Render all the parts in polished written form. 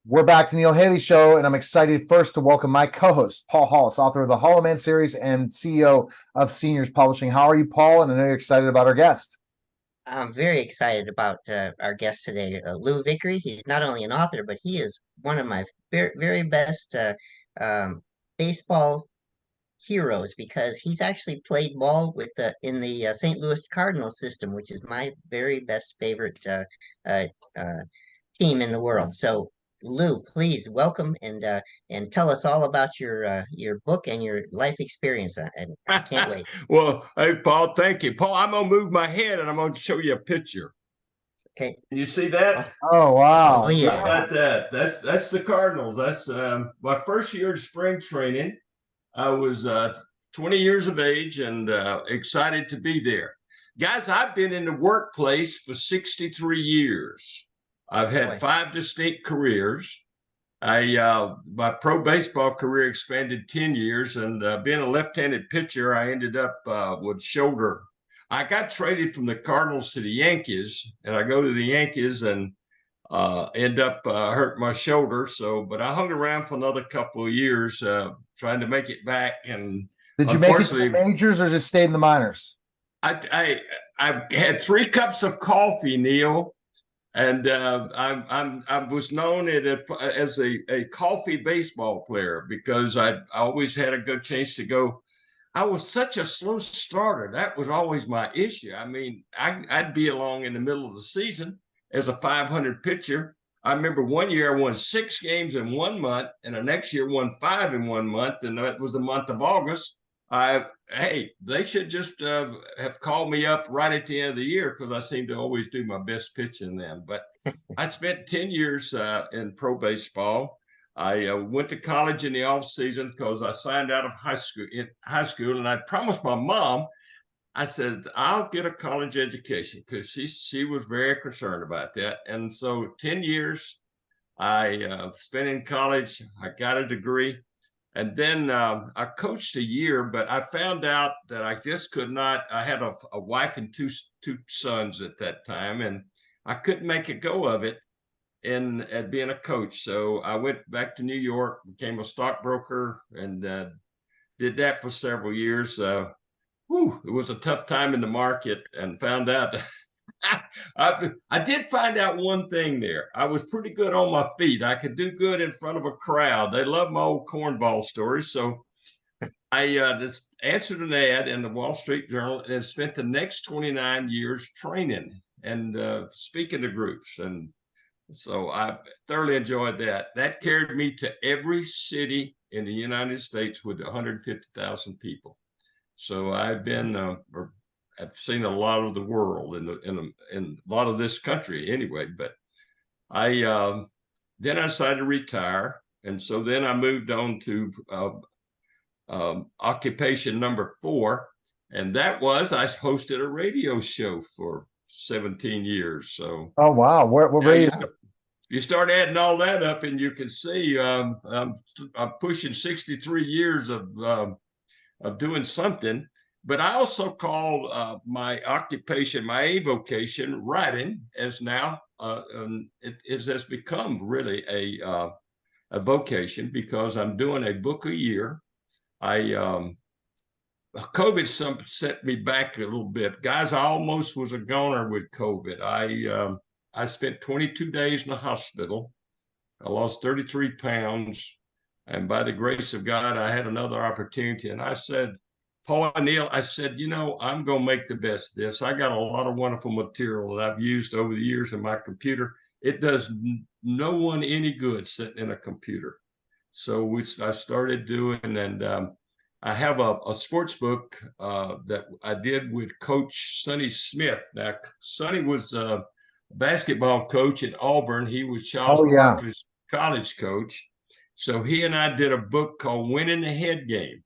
We're back to the Neil Haley Show, and I'm excited first to welcome my co-host, Paul Hollis, author of the Hollow Man series and CEO of Seniors Publishing. How are you, Paul? And I know you're excited about our guest. I'm very excited about our guest today, Lou Vickery. He's not only an author, but he is one of my very best um, baseball heroes because he's actually played ball with in the St. Louis Cardinals system, which is my very best favorite uh, uh, team in the world. So, Lou, please welcome and tell us all about your book and your life experience. And I can't wait. Well, hey, Paul, thank you. Paul, I'm going to move my head and I'm going to show you a picture. Okay. You see that? Oh, Oh wow. How yeah. about that? That's the Cardinals. That's my first year of spring training. I was 20 years of age and excited to be there. Guys, I've been in the workplace for 63 years. I've had Boy. 5 distinct careers. My pro baseball career expanded 10 years, and being a left-handed pitcher, I ended up with shoulder. I got traded from the Cardinals to the Yankees, and I go to the Yankees and end up hurting my shoulder. So, but I hung around for another couple of years trying to make it back, and Did you make it to the unfortunately, majors or just stayed in the minors? I had 3 cups of coffee, Neil. And I was known as a coffee baseball player because I always had a good chance to go. I was such a slow starter. That was always my issue. I mean, I'd be along in the middle of the season as a 500 pitcher. I remember one year I won 6 games in 1 month, and the next year won 5 in 1 month, and that was the month of August. Hey, they should just have called me up right at the end of the year because I seem to always do my best pitching then. But I spent 10 years in pro baseball. I went to college in the off season because I signed out of high school, and I promised my mom. I said I'll get a college education because she was very concerned about that. And so 10 years I spent in college. I got a degree. And then I coached a year, but I found out that I just could not. I had a wife and two sons at that time, and I couldn't make a go of it in at being a coach. So I went back to New York, became a stockbroker, and did that for several years. It was a tough time in the market, and found out. I did find out one thing there. I was pretty good on my feet. I could do good in front of a crowd. They love my old cornball stories. So I just answered an ad in the Wall Street Journal and spent the next 29 years training and speaking to groups. And so I thoroughly enjoyed that. That carried me to every city in the United States with 150,000 people. So I've seen a lot of the world in a lot of this country anyway. But I then I decided to retire, and so then I moved on to occupation number 4, and that was I hosted a radio show for 17 years. So Oh, wow. What now radio? you start adding all that up, and you can see I'm pushing 63 years of doing something. But I also call my occupation, my avocation, writing, as now it has become really a vocation because I'm doing a book a year. I COVID set me back a little bit, guys. I almost was a goner with COVID. I spent 22 days in the hospital. I lost 33 pounds, and by the grace of God, I had another opportunity. And I said, Paul and Neil, I said, I'm going to make the best of this. I got a lot of wonderful material that I've used over the years in my computer. It does no one any good sitting in a computer. So I started doing, and I have a sports book that I did with Coach Sonny Smith. Now, Sonny was a basketball coach at Auburn. He was Charles Oh, yeah. Barkley's college coach. So he and I did a book called Winning the Head Game,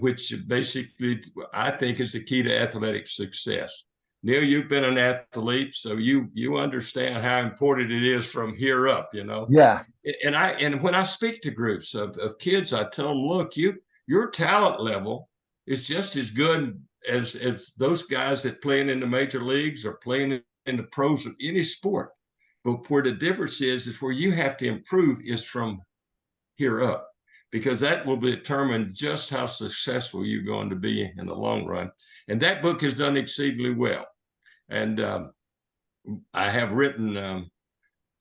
which basically I think is the key to athletic success. Neil, you've been an athlete, so you understand how important it is from here up. Yeah. And when I speak to groups of kids, I tell them, look, your talent level is just as good as those guys that playing in the major leagues or playing in the pros of any sport. But where the difference is where you have to improve is from here up, because that will determine just how successful you're going to be in the long run. And that book has done exceedingly well. And I have written,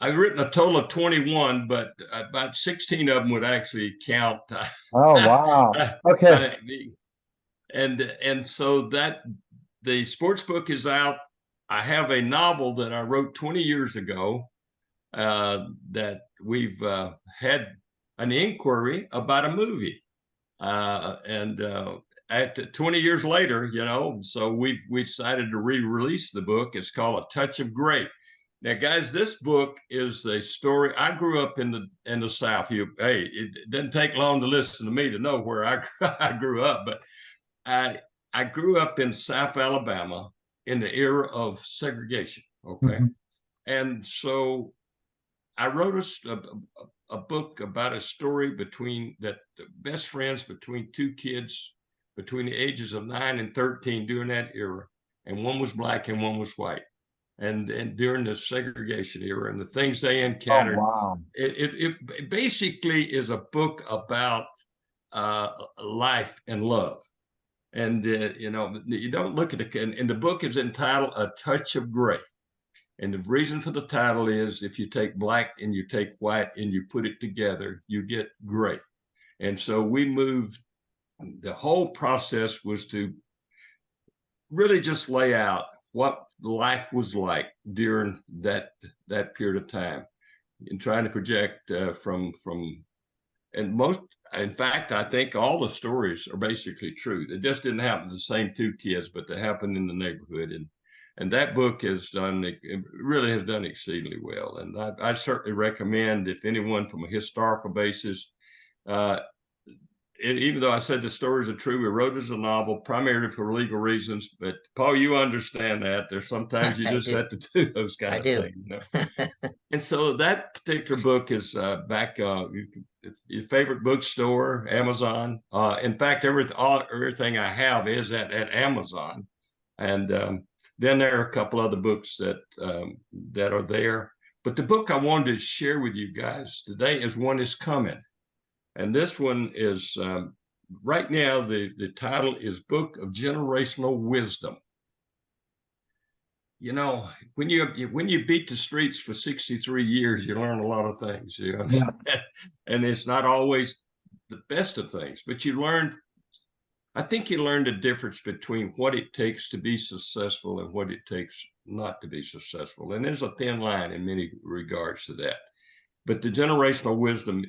I've written a total of 21, but about 16 of them would actually count. Oh, wow. Okay. And so that the sports book is out. I have a novel that I wrote 20 years ago that we've had an inquiry about a movie. At 20 years later, so we've decided to re-release the book. It's called A Touch of Gray. Now, guys, this book is a story. I grew up in the South. It doesn't take long to listen to me to know where I grew up, but I grew up in South Alabama in the era of segregation. Okay. Mm-hmm. And so I wrote a book about a story between best friends between two kids between the ages of 9 and 13 during that era. And one was black and one was white. And during the segregation era and the things they encountered. Oh, wow. It basically is a book about life and love. And, you don't look at it. And the book is entitled A Touch of Gray. And the reason for the title is if you take black and you take white and you put it together, you get gray. And so we moved. The whole process was to really just lay out what life was like during that period of time and trying to project in fact, I think all the stories are basically true. It just didn't happen to the same two kids, but they happened in the neighborhood. And that book really has done exceedingly well. And I certainly recommend, if anyone from a historical basis, even though I said the stories are true, we wrote it as a novel primarily for legal reasons. But Paul, you understand that there's sometimes you just have to do those kind of things. And so that particular book is back your favorite bookstore, Amazon. In fact, everything I have is at Amazon. And then there are a couple other books that are there. But the book I wanted to share with you guys today is one that's coming. And this one is, right now, the title is Book of Generational Wisdom. When you beat the streets for 63 years, you learn a lot of things, Yeah. And it's not always the best of things, but I think you learn the difference between what it takes to be successful and what it takes not to be successful. And there's a thin line in many regards to that. But the generational wisdom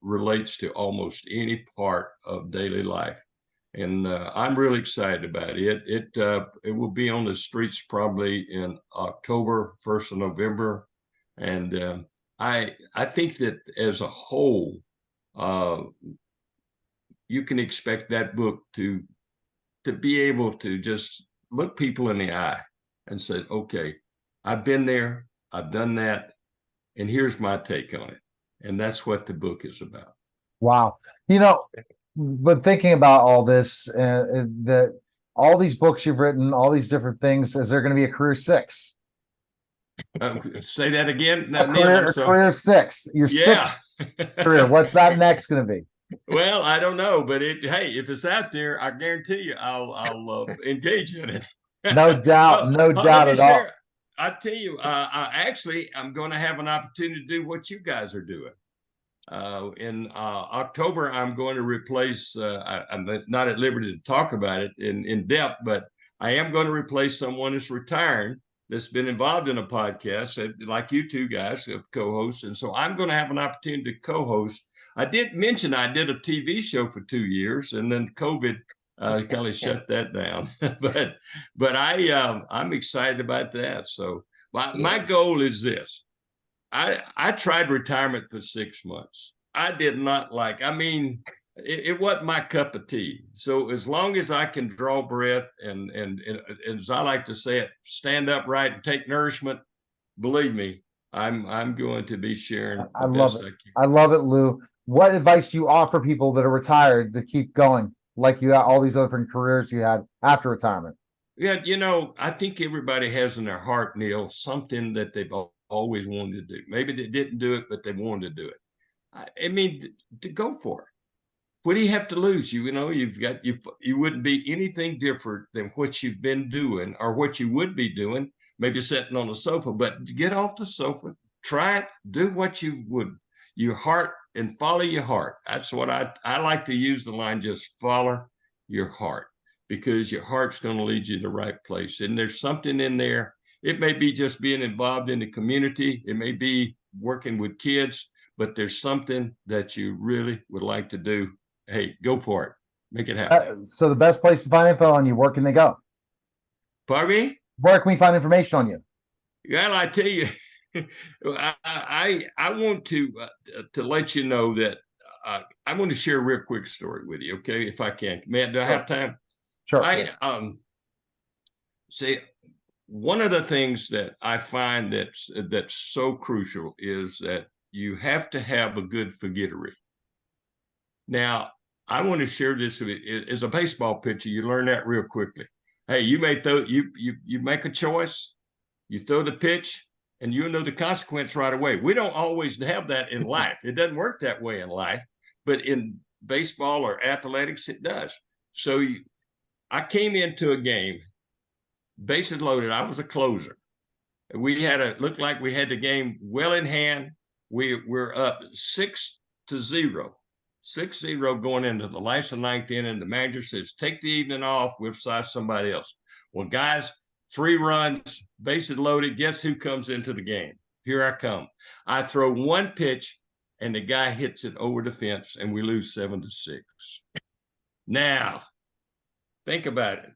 relates to almost any part of daily life. And I'm really excited about it. It will be on the streets probably in October, 1st of November. And I think that as a whole, you can expect that book to be able to just look people in the eye and say, okay, I've been there, I've done that, and here's my take on it. And that's what the book is about. Wow. But thinking about all this, that all these books you've written, all these different things, is there going to be a career 6? Say that again. Career 6. Your 6th career. What's that next going to be? Well, I don't know, but hey, if it's out there, I guarantee you, I'll engage in it. No doubt, no doubt at all. I tell you, I'm going to have an opportunity to do what you guys are doing. In October, I'm going to replace, I'm not at liberty to talk about it in depth, but I am going to replace someone that's retiring that's been involved in a podcast, like you two guys have co-hosts. And so I'm going to have an opportunity to co-host. I did mention I did a TV show for 2 years, and then COVID kind of shut that down. but I'm excited about that. So my goal is this. I tried retirement for 6 months. I did not it wasn't my cup of tea. So as long as I can draw breath and as I like to say it, stand upright and take nourishment, believe me, I'm going to be sharing. I love it. I love it, Lou. What advice do you offer people that are retired to keep going, like you got all these other different careers you had after retirement? Yeah, I think everybody has in their heart, Neil, something that they've always wanted to do. Maybe they didn't do it, but they wanted to do it. I mean, to go for it. What do you have to lose? You know, you wouldn't be anything different than what you've been doing or what you would be doing, maybe sitting on the sofa, but get off the sofa, try it, do what you would, your heart, and follow your heart. That's what I like to use the line, just follow your heart, because your heart's going to lead you to the right place. And there's something in there. It may be just being involved in the community. It may be working with kids, but there's something that you really would like to do. Hey, go for it. Make it happen. So the best place to find info on you, where can they go? Pardon me? Where can we find information on you? Well, I tell you, I want to let you know that I want to share a real quick story with you, okay? If I can. Man, do I have time? Sure. See, one of the things that I find that's so crucial is that you have to have a good forgettery. Now, I want to share this with you. As a baseball pitcher, you learn that real quickly. Hey, you may throw, you make a choice, you throw the pitch, and you know the consequence right away. We don't always have that in life. It doesn't work that way in life, but in baseball or athletics, it does. So I came into a game, bases loaded. I was a closer. We had looked like we had the game well in hand. We're up 6-0. 6-0 going into the last of the ninth inning. The manager says, take the evening off. We'll sign somebody else. Well, guys, 3 runs, bases loaded. Guess who comes into the game? Here I come. I throw one pitch, and the guy hits it over the fence, and we lose 7-6. Now, think about it.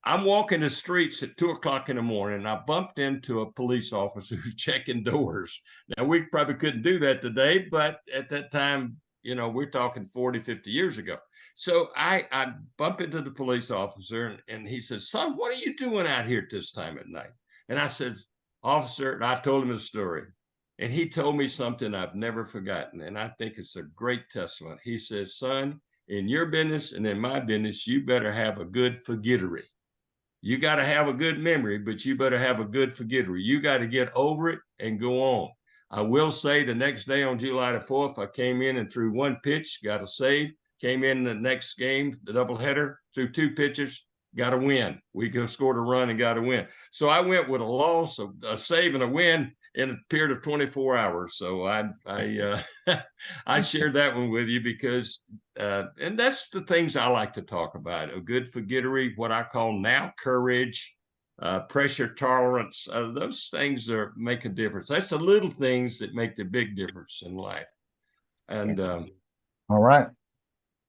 I'm walking the streets at 2 o'clock in the morning, and I bumped into a police officer who's checking doors. Now, we probably couldn't do that today, but at that time, you know, we're talking 40, 50 years ago. So I bump into the police officer, and he says, son, what are you doing out here at this time at night? And I said, officer, and I told him the story. And he told me something I've never forgotten, and I think it's a great testament. He says, son, in your business and in my business, you better have a good forgettery. You got to have a good memory, but you better have a good forgettery. You got to get over it and go on. I will say the next day on July the 4th, I came in and threw one pitch, got a save, came in the next game, the doubleheader, threw 2 pitches, got a win. We scored a run and got a win. So I went with a loss, a save, and a win in a period of 24 hours. So I shared that one with you because, and that's the things I like to talk about. A good forgettery, what I call now courage, pressure tolerance. Those things make a difference. That's the little things that make the big difference in life. And all right.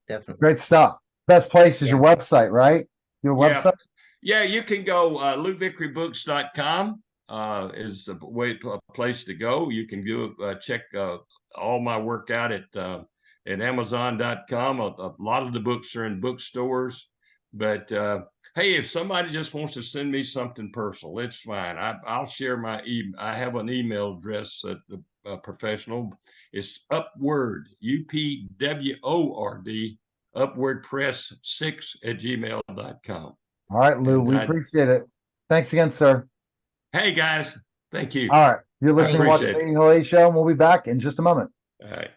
Definitely. Great stuff. Best place is your website, right? Your website? Yeah, you can go LouVickerybooks.com is a place to go. You can go check all my work out at Amazon.com. A lot of the books are in bookstores. But hey, if somebody just wants to send me something personal, it's fine. I'll share my I have an email address at the professional. It's Upward, UPWORD, upwardpress6@gmail.com. All right, Lou, we appreciate it. Thanks again, sir. Hey, guys. Thank you. All right. You're listening to Watch the Show, and we'll be back in just a moment. All right.